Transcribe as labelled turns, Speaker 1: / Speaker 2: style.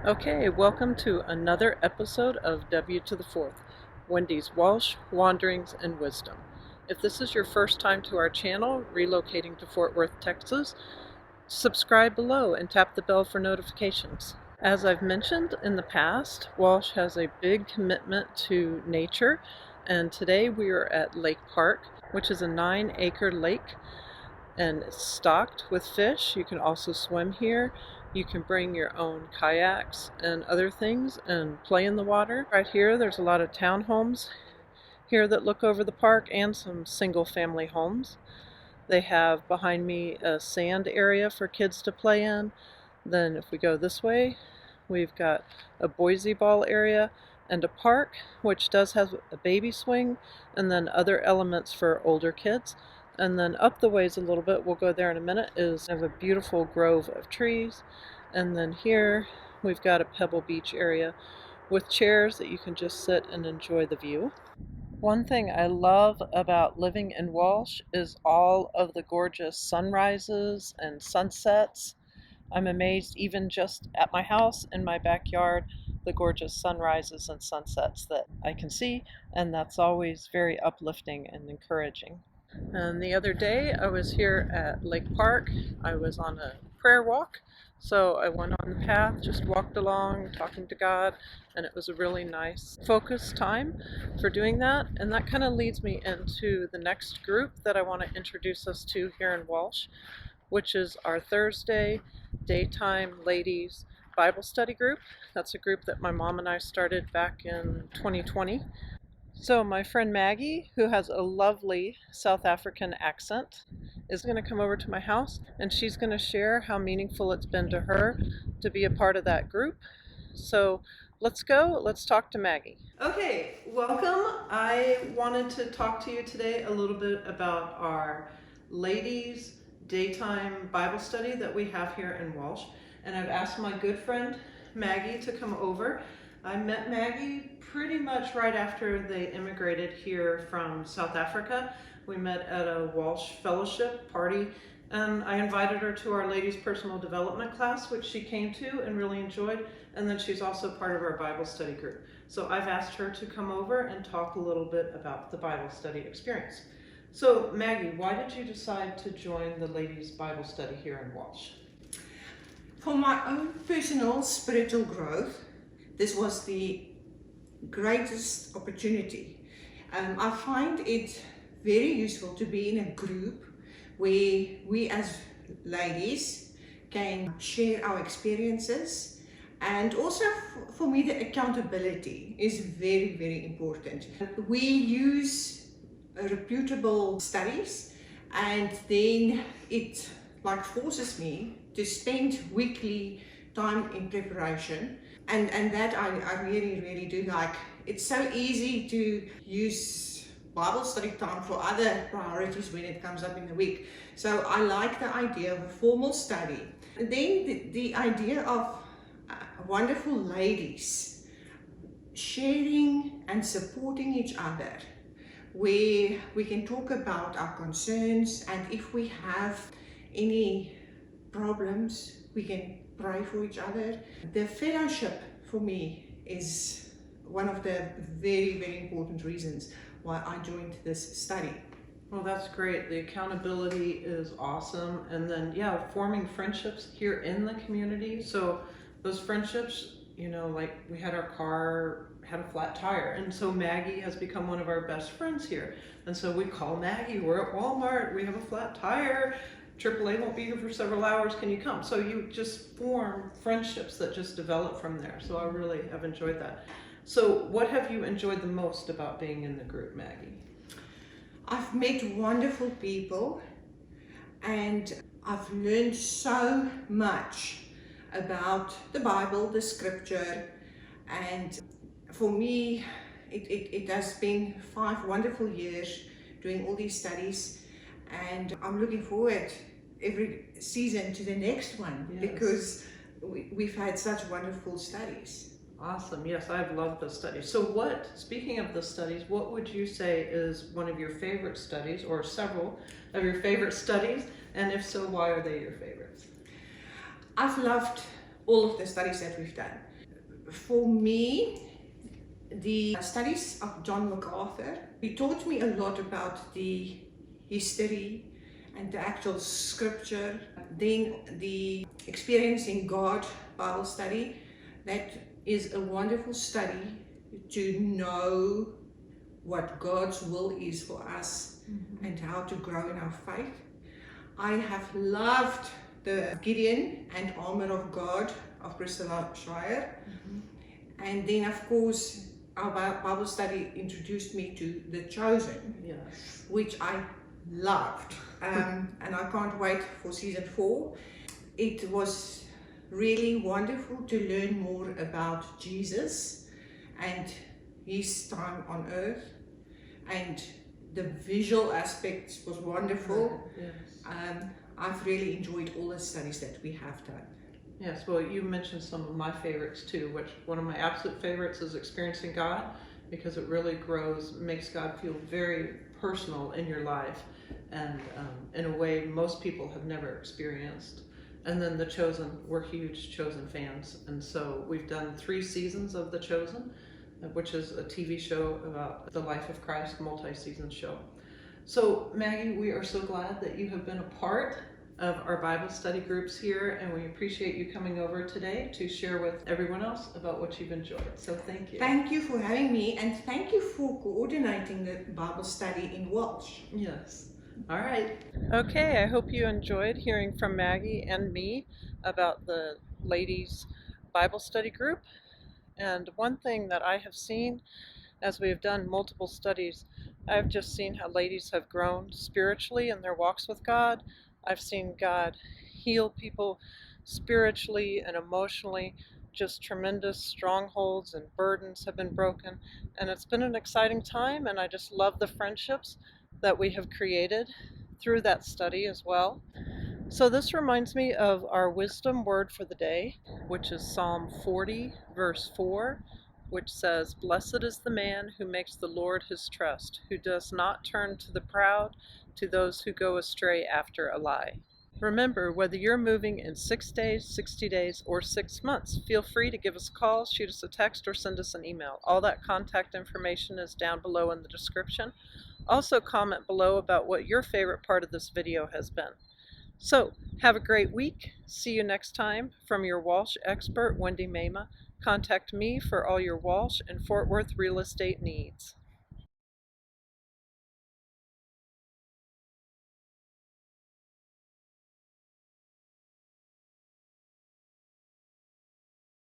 Speaker 1: Okay, welcome to another episode of W to the Fourth, Wendy's Walsh, Wanderings, and Wisdom. If this is your first time to our channel, Relocating to Fort Worth, Texas, subscribe below and tap the bell for notifications. As I've mentioned in the past, Walsh has a big commitment to nature, and today we are at Lake Park, which is a 9-acre lake, and it's stocked with fish. You can also swim here. You can bring your own kayaks and other things and play in the water. Right here, there's a lot of townhomes here that look over the park and some single family homes. They have behind me a sand area for kids to play in. Then if we go this way, we've got a Boise ball area and a park, which does have a baby swing, and then other elements for older kids. And then up the ways a little bit, we'll go there in a minute, is have a beautiful grove of trees. And then here we've got a Pebble Beach area with chairs that you can just sit and enjoy the view. One thing I love about living in Walsh is all of the gorgeous sunrises and sunsets. I'm amazed even just at my house in my backyard, the gorgeous sunrises and sunsets that I can see, and that's always very uplifting and encouraging. And the other day I was here at Lake Park. I was on a prayer walk, so I went on the path, just walked along, talking to God, and it was a really nice focused time for doing that. And that kind of leads me into the next group that I want to introduce us to here in Walsh, which is our Thursday daytime ladies Bible study group. That's a group that my mom and I started back in 2020. So my friend Maggie, who has a lovely South African accent, is going to come over to my house, and she's going to share how meaningful it's been to her to be a part of that group. So let's talk to Maggie. Okay, welcome. I wanted to talk to you today a little bit about our ladies daytime Bible study that we have here in Walsh. And I've asked my good friend Maggie to come over. I met Maggie pretty much right after they immigrated here from South Africa. We met at a Walsh Fellowship party, and I invited her to our ladies personal development class, which she came to and really enjoyed. And then she's also part of our Bible study group. So I've asked her to come over and talk a little bit about the Bible study experience. So Maggie, why did you decide to join the ladies Bible study here in Walsh?
Speaker 2: For my own personal spiritual growth, this was the greatest opportunity. I find it very useful to be in a group where we as ladies can share our experiences, and also for me the accountability is very, very important. We use reputable studies, and then it forces me to spend weekly time in preparation, and that I really do like. It's so easy to use Bible study time for other priorities when it comes up in the week. So I like the idea of a formal study. And then the idea of wonderful ladies sharing and supporting each other, where we can talk about our concerns, and if we have any problems, we can pray for each other. The fellowship for me is one of the very, very important reasons why I joined this study.
Speaker 1: Well, that's great. The accountability is awesome. And then, yeah, forming friendships here in the community. So those friendships, like we had our car had a flat tire, and so Maggie has become one of our best friends here. And so we call Maggie, we're at Walmart, we have a flat tire, AAA won't be here for several hours, can you come? So you just form friendships that just develop from there. So I really have enjoyed that. So what have you enjoyed the most about being in the group, Maggie?
Speaker 2: I've met wonderful people, and I've learned so much about the Bible, the scripture, and for me it has been 5 wonderful years doing all these studies, and I'm looking forward every season to the next one. Yes. Because we've had such wonderful studies.
Speaker 1: Awesome. Yes, I've loved the studies. So speaking of the studies, what would you say is one of your favorite studies, or several of your favorite studies? And if so, why are they your favorites?
Speaker 2: I've loved all of the studies that we've done. For me, the studies of John MacArthur, he taught me a lot about the history and the actual scripture. Then the Experiencing God Bible study, that is a wonderful study to know what God's will is for us and how to grow in our faith. I have loved the Gideon and Armor of God of Priscilla Schreier. And then of course our Bible study introduced me to The Chosen,
Speaker 1: Yes.
Speaker 2: which I loved. And I can't wait for season 4. It was really wonderful to learn more about Jesus and his time on earth, and the visual aspects was wonderful.
Speaker 1: Yes.
Speaker 2: I've really enjoyed all the studies that we have done.
Speaker 1: Yes, well, you mentioned some of my favorites too, which one of my absolute favorites is Experiencing God, because it really makes God feel very personal in your life, and in a way most people have never experienced. And then The Chosen, we're huge Chosen fans, and so we've done 3 seasons of The Chosen, which is a TV show about the life of Christ, multi-season show. So Maggie, we are so glad that you have been a part of our Bible study groups here, and we appreciate you coming over today to share with everyone else about what you've enjoyed. So thank you.
Speaker 2: Thank you for having me, and thank you for coordinating the Bible study in Walsh.
Speaker 1: Yes. All right. Okay, I hope you enjoyed hearing from Maggie and me about the ladies' Bible study group. And one thing that I have seen as we have done multiple studies, I've just seen how ladies have grown spiritually in their walks with God. I've seen God heal people spiritually and emotionally. Just tremendous strongholds and burdens have been broken. And it's been an exciting time, and I just love the friendships that we have created through that study as well. So this reminds me of our wisdom word for the day, which is Psalm 40, verse 4, which says, "Blessed is the man who makes the Lord his trust, who does not turn to the proud, to those who go astray after a lie." Remember, whether you're moving in 6 days, 60 days, or 6 months, feel free to give us a call, shoot us a text, or send us an email. All that contact information is down below in the description. Also comment below about what your favorite part of this video has been. So, have a great week. See you next time. From your Walsh expert, Wendy Mema. Contact me for all your Walsh and Fort Worth real estate needs.